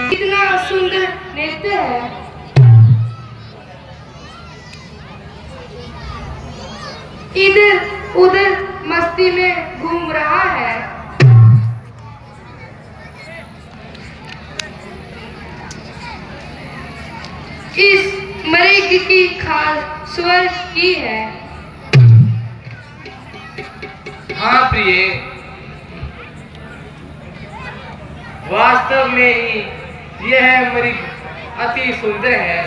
कितना सुंदर नृत्य है। इधर उधर मस्ती में घूम रहा है। इस मरीज की खाल स्वर्ग की है। हाँ प्रिय, वास्तव में ही यह मृग अति सुंदर है।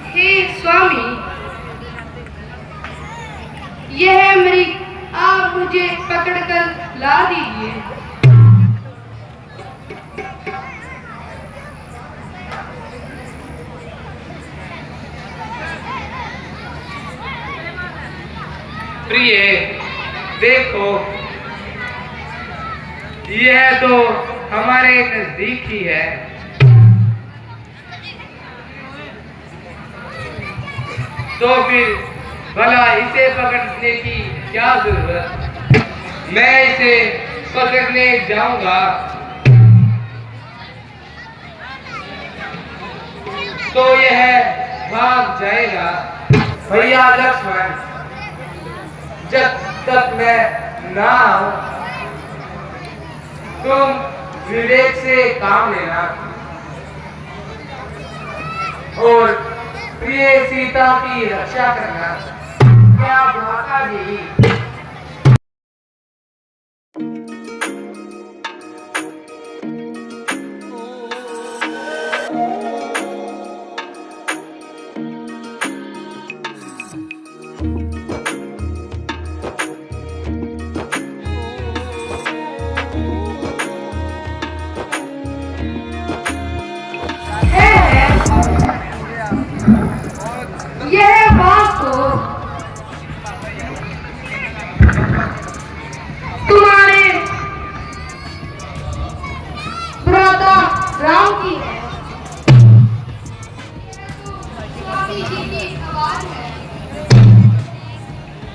हे स्वामी, यह मृग आप मुझे पकड़कर ला दीजिए। प्रिय, देखो, यह तो हमारे नजदीक ही है। तो फिर भला इसे पकड़ने की क्या जरूरत? मैं इसे पकड़ने जाऊंगा तो यह भाग जाएगा। भैया लक्ष्मण, जब तक मैं ना आऊं तुम विवेक से काम लेना और प्रिय सीता की रक्षा करना। क्या भ्राता जी? यह बात तो तुम्हारे भ्राता राम की है। स्वामी जी की आवाज है।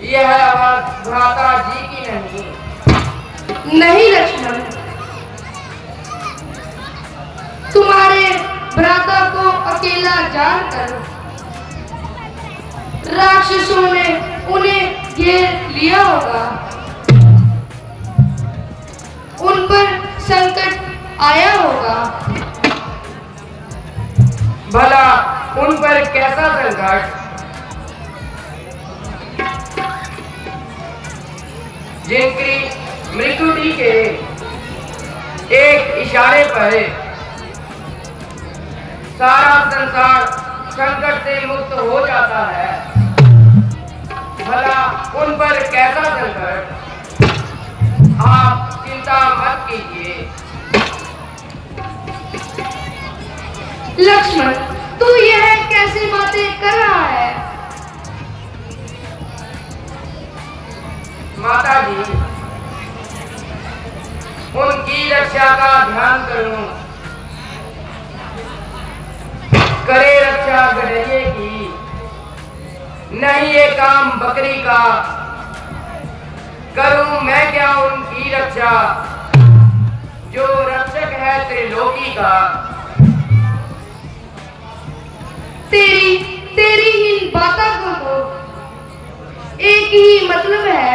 यह आवाज भ्राता जी की नहीं। नहीं लक्ष्मण, तुम्हारे भ्राता को अकेला जानकर राक्षसों ने उन्हें घेर लिया होगा। उन पर संकट आया होगा। भला उन पर कैसा संकट? जिनकी मृत्युटी के एक इशारे पर सारा संसार संकट से मुक्त हो जाता है। भला उन पर कैसा संकट? आप चिंता मत कीजिए। लक्ष्मण, तू यह कैसी बातें कर रहा है? माता जी, उनकी रक्षा का ध्यान करूं, करे रक्षा गधे की, नहीं ये काम बकरी का। करूं मैं क्या उनकी रक्षा, जो रक्षक है त्रिलोकी का। तेरी इन बातों को तो एक ही मतलब है।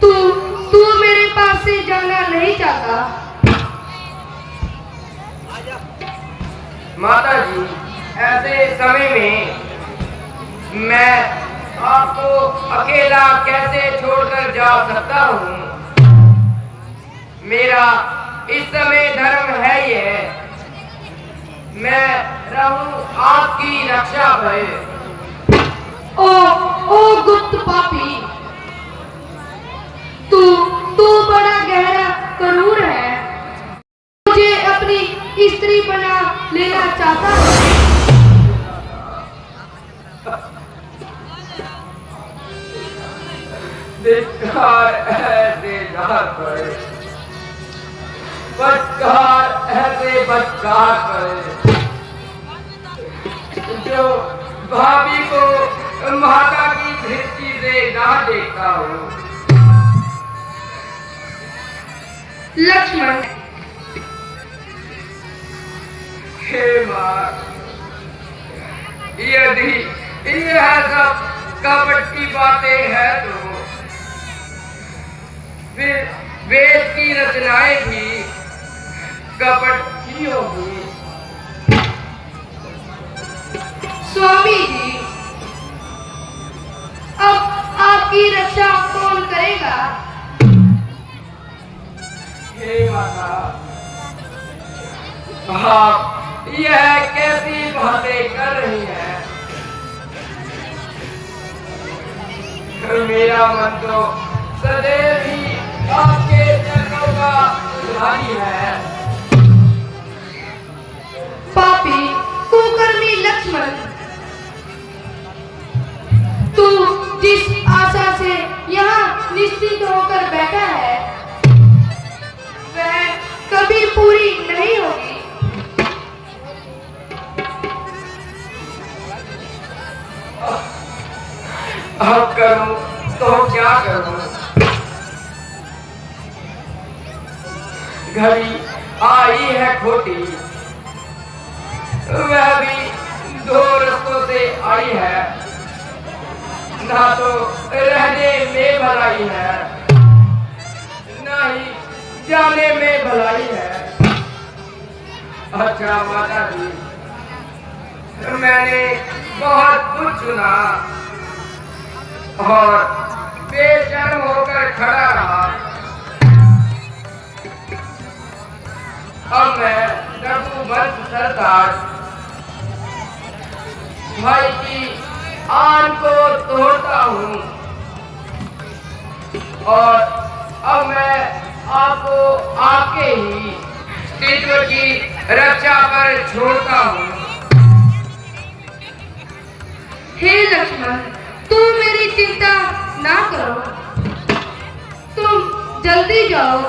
तू मेरे पास से जाना नहीं चाहता। माता जी, ऐसे समय में मैं आपको अकेला कैसे छोड़कर जा सकता हूँ? मेरा इस समय धर्म है ये, मैं रहूं आपकी रक्षा पर। ओ गुप्त पापी, तू बड़ा गहरा करूर है। मुझे अपनी स्त्री बना लेना चाहता है। धिक्कार ऐसे जार पर, बदकार ऐसे बदकार पर, जो भाभी को माता की दृष्टि से ना देखता हूँ। लक्ष्मण। हे मां, यदि यह सब कपट की बातें हैं तो फिर वेद की रचनाएं भी कपट ही होगी। स्वामी जी, अब आपकी रक्षा कौन करेगा? हे माता, आप यह कैसी बातें कर रही हैं? मेरा मन तो सदैव ही आपके चरणों का उधारी है। पापी कुकर्मी लक्ष्मण, तू जिस आशा से यहाँ निश्चिंत होकर बैठा है वह कभी पूरी नहीं होगी। अब करूं तो क्या करूं? घड़ी आई है खोटी, वह भी दो रस्तों से आई है। ना तो रहने में भलाई है, ना ही जाने में भलाई है। अच्छा माता जी, मैंने बहुत कुछ सुना और बेशर्म होकर खड़ा रहा। अब मैं रघुवंश सरदार भाई की आन को तोड़ता हूँ और अब मैं आपको आपके ही अस्तित्व की रक्षा पर छोड़ता हूँ। हे लक्ष्मण, तुम मेरी चिंता ना करो, तुम जल्दी जाओ।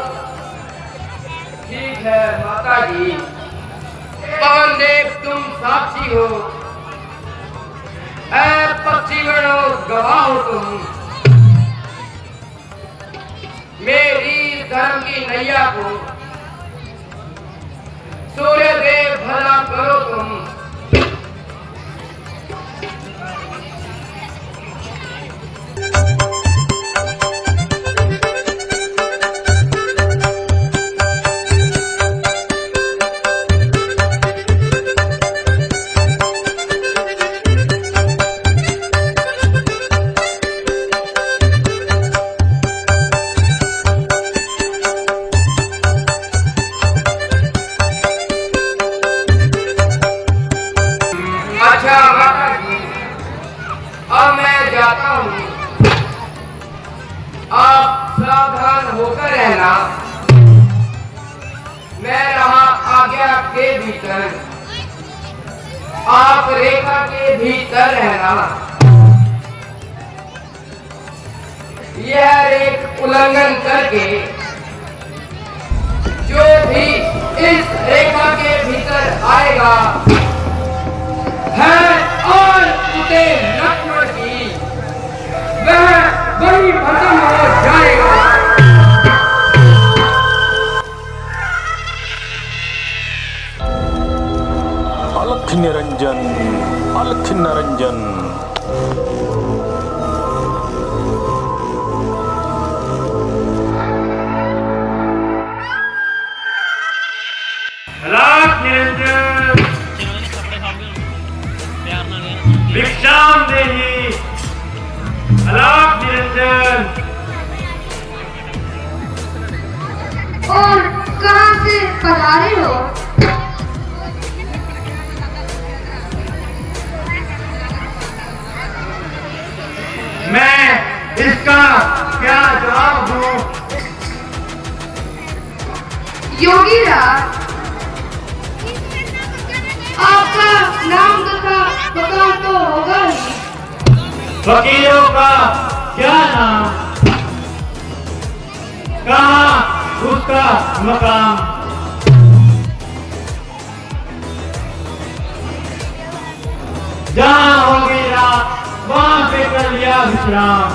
ठीक है माता जी, पवन देव तुम साक्षी हो, ऐ पक्षीगणों गवाह हो तुम। मेरी धर्म की नैया को सूर्य देव भला करो तुम। अच्छा माता जी, अब मैं जाता हूँ, आप सावधान होकर रहना। मैं रहा आज्ञा के भीतर, आप रेखा के भीतर रहना। यह रेख उल्लंघन करके जो भी इस रेखा के भीतर आएगा है और उसे लक्ष्मण की, वह वही खत्म हो जाएगा। अलख निरंजन, अलख निरंजन। अलख निरंजन, भिक्षाम देहि। अलख निरंजन। और कहाँ से पधारे हो? मैं इसका क्या जवाब दूं? योगीराज, आपका नाम तथा मकाम तो होगा ही। फकीरों का क्या नाम, कहाँ उसका मकाम? जहाँ होगी रात वहाँ पे कर लिया विश्राम।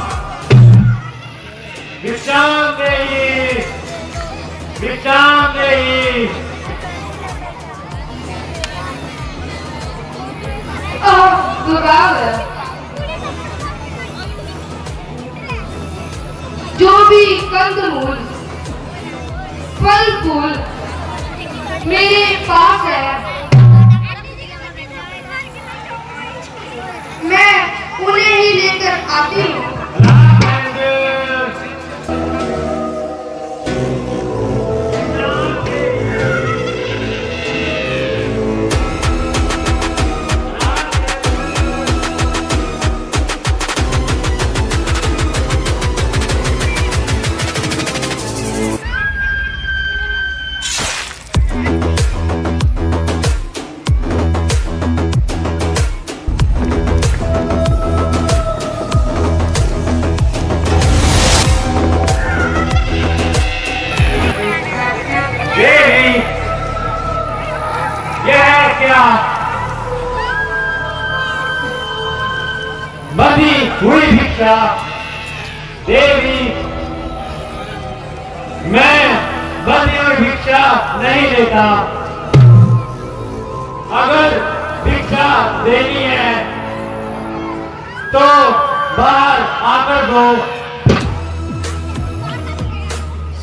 विश्राम देहि, भिक्षाम देहि। दुर्भाग्य, जो भी कंदमूल फल फूल मेरे पास है, मैं उन्हें ही लेकर आती हूँ। बंधी हुई भिक्षा देवी, मैं बंधी हुई भिक्षा नहीं लेता। अगर भिक्षा देनी है तो बाहर आकर दो।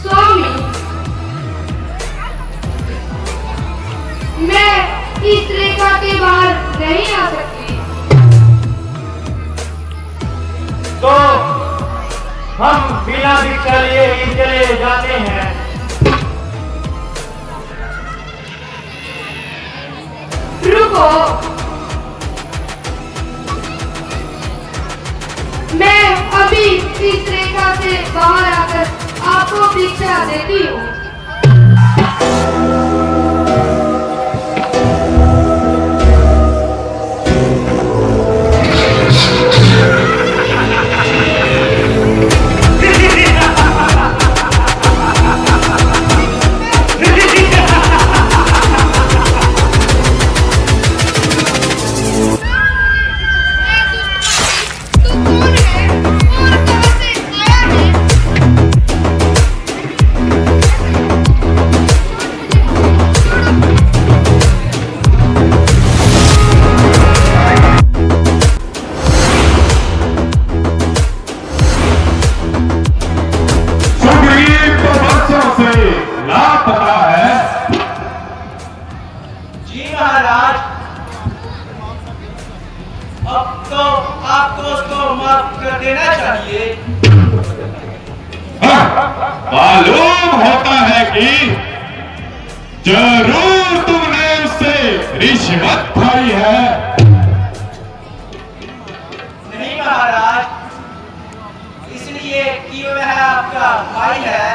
स्वामी, मैं इस रेखा के बाहर नहीं आ सकती। तो हम बिना भिक्षा लिए ही चले जाते हैं। रुको, मैं अभी इस रेखा से बाहर आकर आपको भिक्षा देती हूँ। अब तो आपको उसको माफ कर देना चाहिए। मालूम होता है कि जरूर तुमने उससे रिश्वत खाई है। नहीं महाराज, इसलिए कि वह आपका भाई है।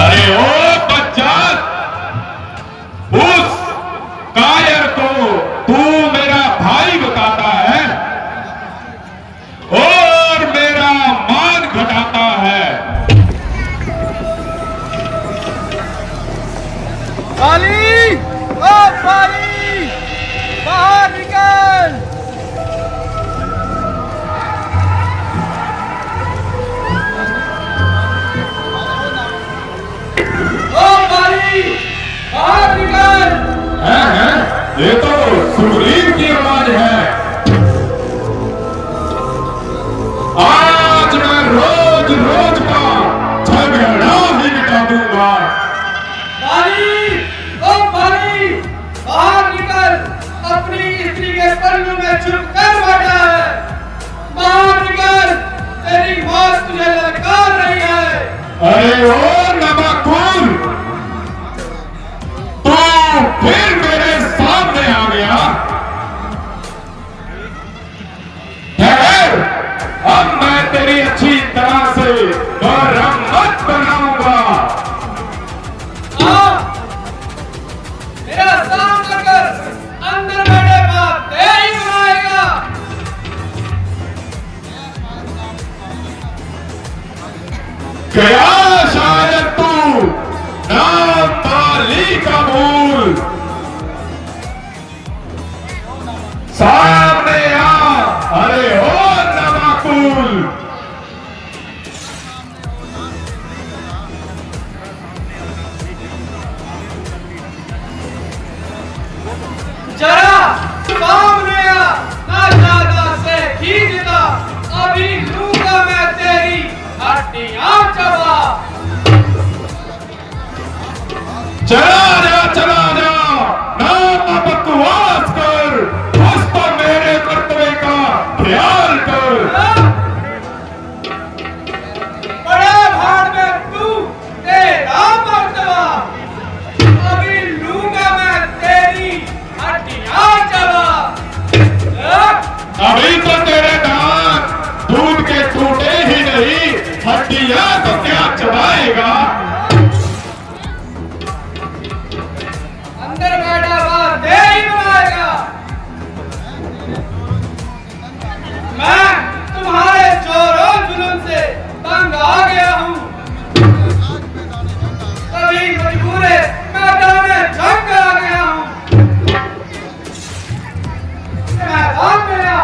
अरे ओ बच्चा, उस कायर को तू मेरा भाई बताता है और मेरा मान घटाता है। बाली, ओ बाली, बाहर निकल। ओ बाली, बाहर निकल। है? ये तो सुग्रीव की आवाज है। आज मैं रोज रोज का झगड़ा ही मिटा दूंगा। बाली, ओ बाली, बाहर निकल। अपनी स्त्री के पल्लू में छुप कर बैठा है। बाहर निकल, तेरी मौत तुझे ललकार रही है। अरे ओ नमकूल, तू फिर मेरे सामने आ गया। ठहर, अब मैं तेरी अच्छी तरह से मरम्मत बनाऊंगा। मेरा सामना कर, अंदर बैठे बाप तेरी बनाएगा। गया शायद तू नाम पाली का मूल। सामने आ, अरे ओ नवाकुल। चला जा ना बकवास कर, उस पर मेरे कर्तव्य का ख्याल कर। बड़े भाड़ में तू तेरा मर्तबा, अभी लूंगा मैं तेरी हड्डियां चबा। अभी तो तेरे दांत दूध के टूटे ही नहीं, हड्डियां तो क्या चबाएगा। अंदर बैठा हुआ दे ही बनाएगा। मैं तुम्हारे जोरों जुल्म से तंग आ गया हूँ, तभी मजबूरे मैदाने जंग आ गया हूँ। मैदान में आ।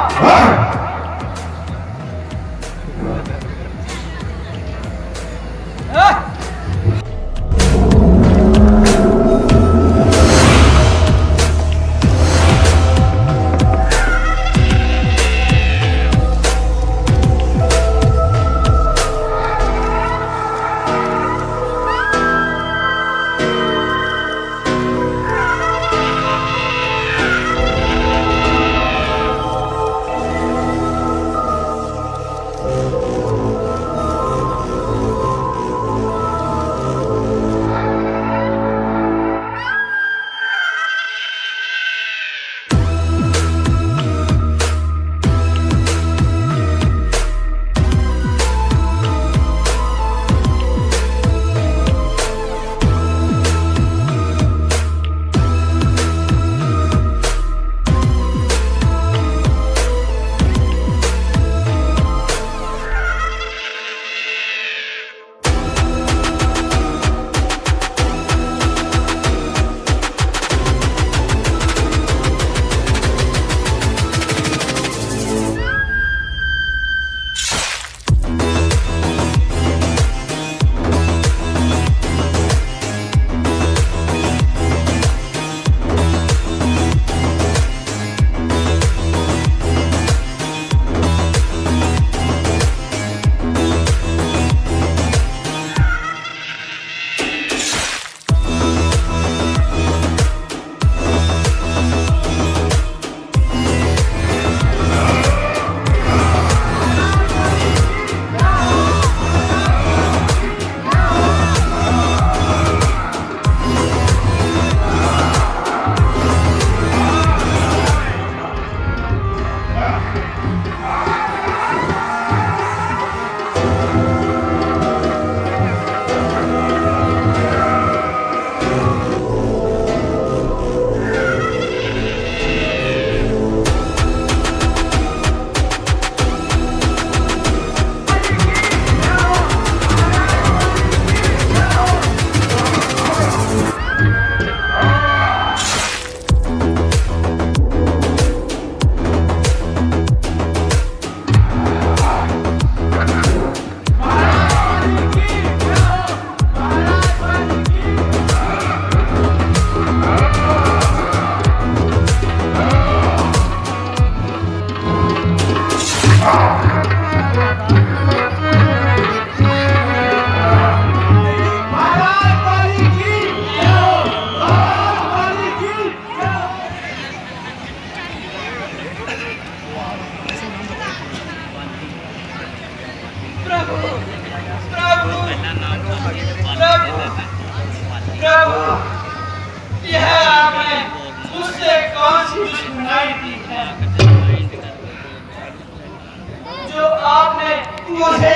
मुझे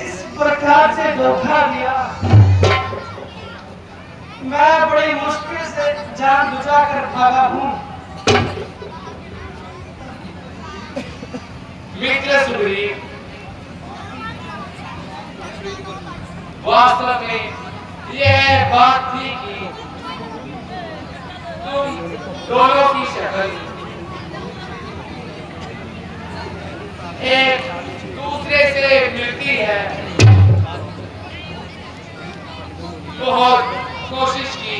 इस प्रकार से धोखा दिया। मैं बड़ी मुश्किल से जान बुझा कर भागा हूँ। मित्र सुग्रीव, वास्तव में यह बात थी कि तुम दोनों की शक्ल एक दूसरे से मिलती है। बहुत कोशिश की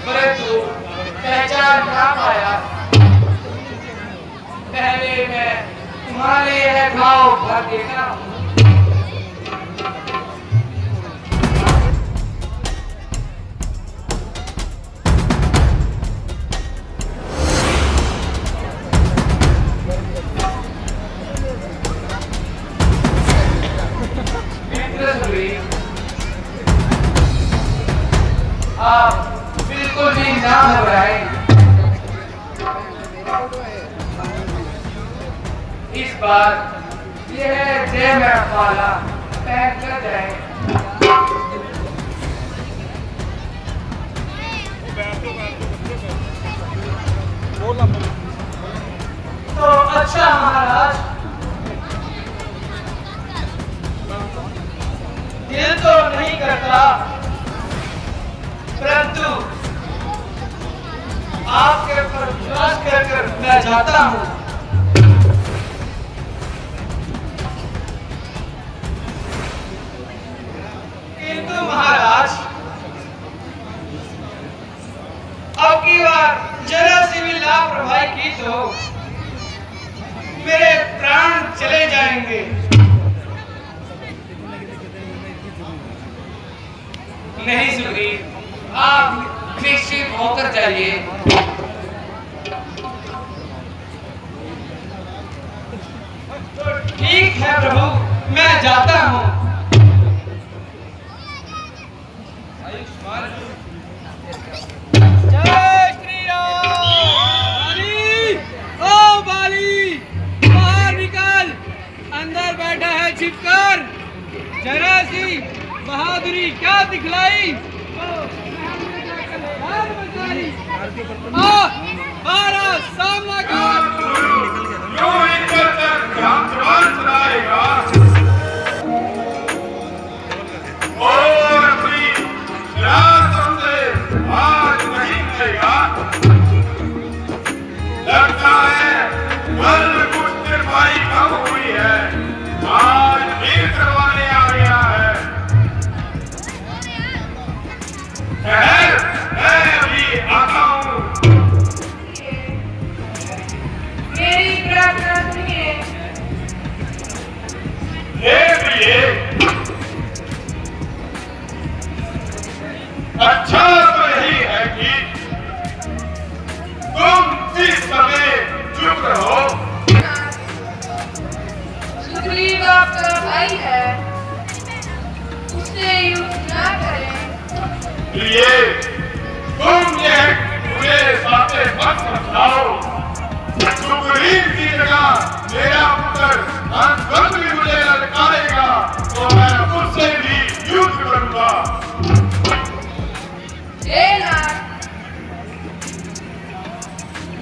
परंतु पहचान ना पाया। पहले मैं तुम्हारे यह घाव भर देता हूँ। आप बिल्कुल भी ना घबराएं। इस बार यह जय महफाला पहन कर जाए। तो अच्छा महाराज, दिल तो नहीं करता, परंतु आपके ऊपर विश्वास कर मैं जाता हूँ। किंतु महाराज, अब की बार जरा सी भी लापरवाही की तो मेरे प्राण चले जाएंगे। नहीं सुग्रीव, आप निश्चित होकर जाइए। तो ठीक है प्रभु, मैं जाता हूँ। जय श्री राम। बाली, ओ बाली, बाहर निकल। अंदर बैठा है छिपकर, जरा सी बहादुरी क्या दिखलाई। मारा सामना कर। क्यों इधर तक जान चलाएगा और अपनी शरारतों से आज नहीं मिलेगा। लगता है कल कुछ निर्वाही कम हुई है, आज फिर करवाने आ गया है। मैं अभी आता हूँ। मेरी प्रार्थना सुनिए। अच्छा तो यही है कि तुम इस समय चुप रहो। सुग्रीव आपका भाई है, उससे युद्ध ना करें। ये तुम मुझे बातें मत समझाओ। सुग्रीव की जगह मेरा पुत्र अंगद भी मुझे ललकारेगा तो मैं उससे भी युद्ध करूंगा।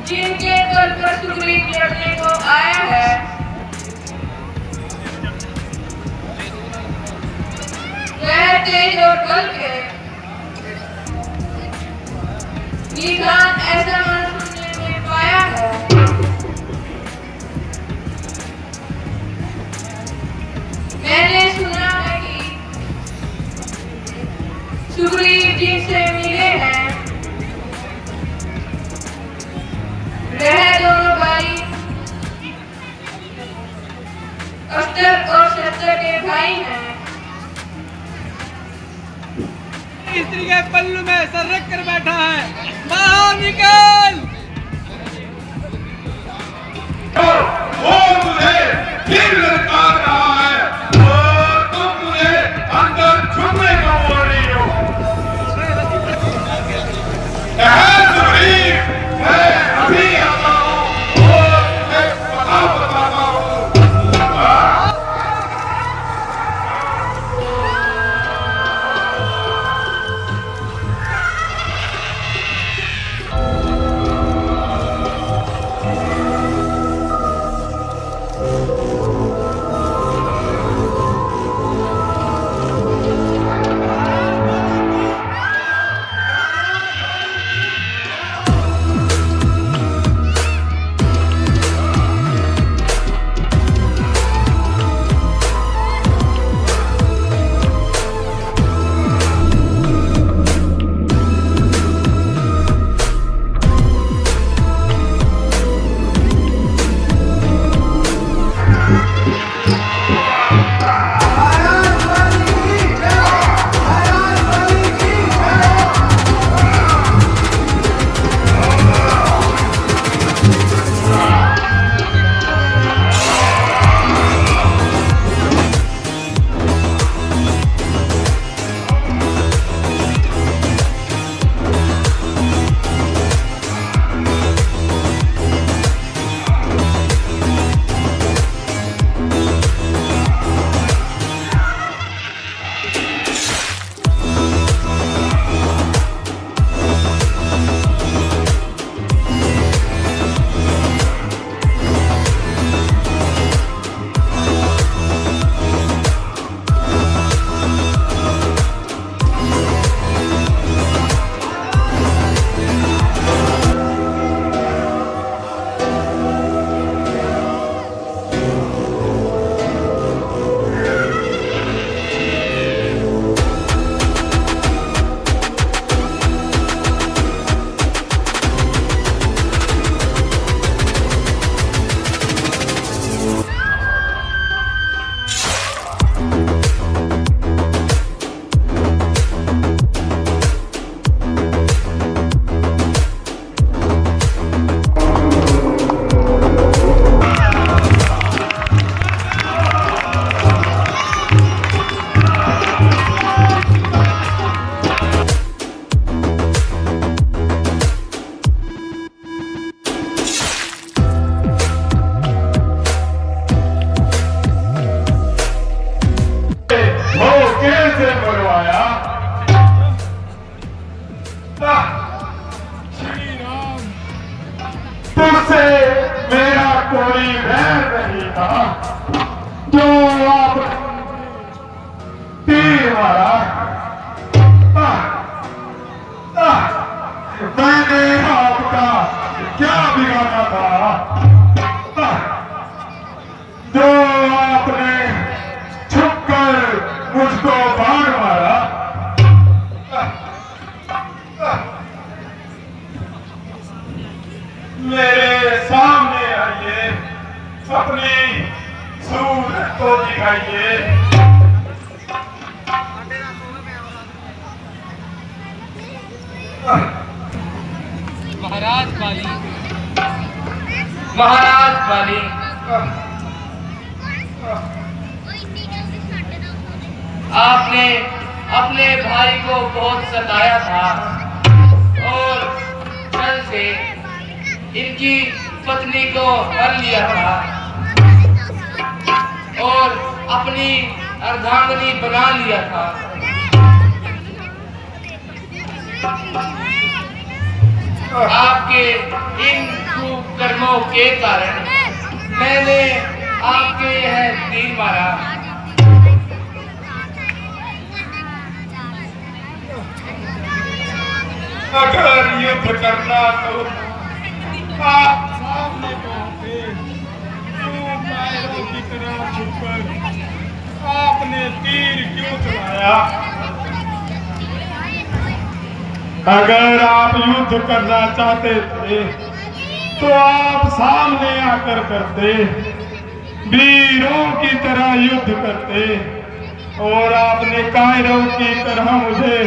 जिनके दल पर सुग्रीव लड़ने को आया है, वह तेज और बल के निधान ऐसा मनुष्य ने पाया है। मैंने सुना है कि सुग्रीव जिनसे मिले हैं, वह दोनों भाई अस्त्र और शस्त्र के भाई हैं। स्त्री के पल्लू में सर रख कर बैठा है, बाहर निकल। वो मुझे फिर ललकार रहा है और तुम मुझे अंदर छुपने को बोल रही हो। सुग्रीव, मैं अभी आता हूँ और तुम्हें पता बताता हूँ। मारा। मैंने आपका क्या बिगाड़ा था जो आपने छुपकर मुझको बाण मारा। मेरे सामने आइए, अपनी सूरत को दिखाइए। महाराज बाली, महाराज बाली, आपने अपने भाई को बहुत सताया था और जल से इनकी पत्नी को कर लिया था और अपनी अर्धांगिनी बना लिया था। आपके इन कुकर्मों के कारण मैंने आपके यह तीर मारा। अगर युद्ध करना तो आप सामने पहुंचे, क्यों पैरों की तरह छुपकर आपने तीर क्यों चलाया? अगर आप युद्ध करना चाहते थे तो आप सामने आकर करते, वीरों की तरह युद्ध करते, और आपने कायरों की तरह मुझे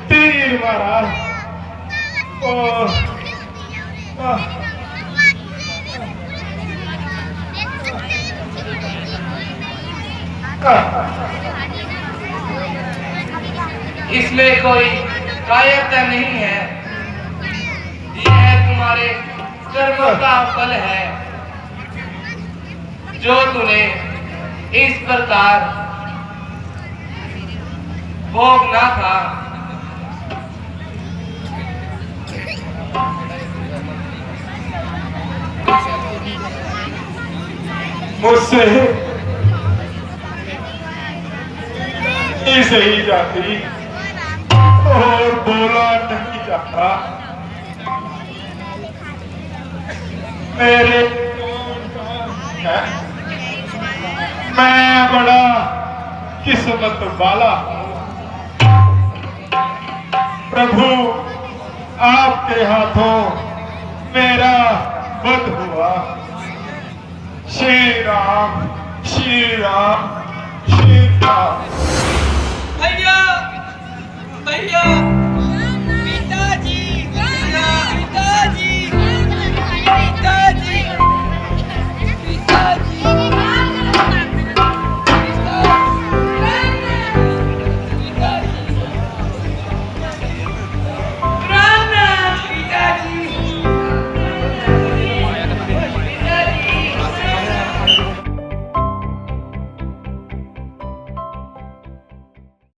तीर मारा। इसमें कोई कायरता नहीं है, यह तुम्हारे कर्मों का फल है जो तूने इस प्रकार भोगना था। मुझसे सही जाती और बोला नहीं जाता। मेरे है, मैं बड़ा किस्मत वाला हूँ। प्रभु आपके हाथों मेरा वध हुआ। श्री राम, श्री राम, श्री राम।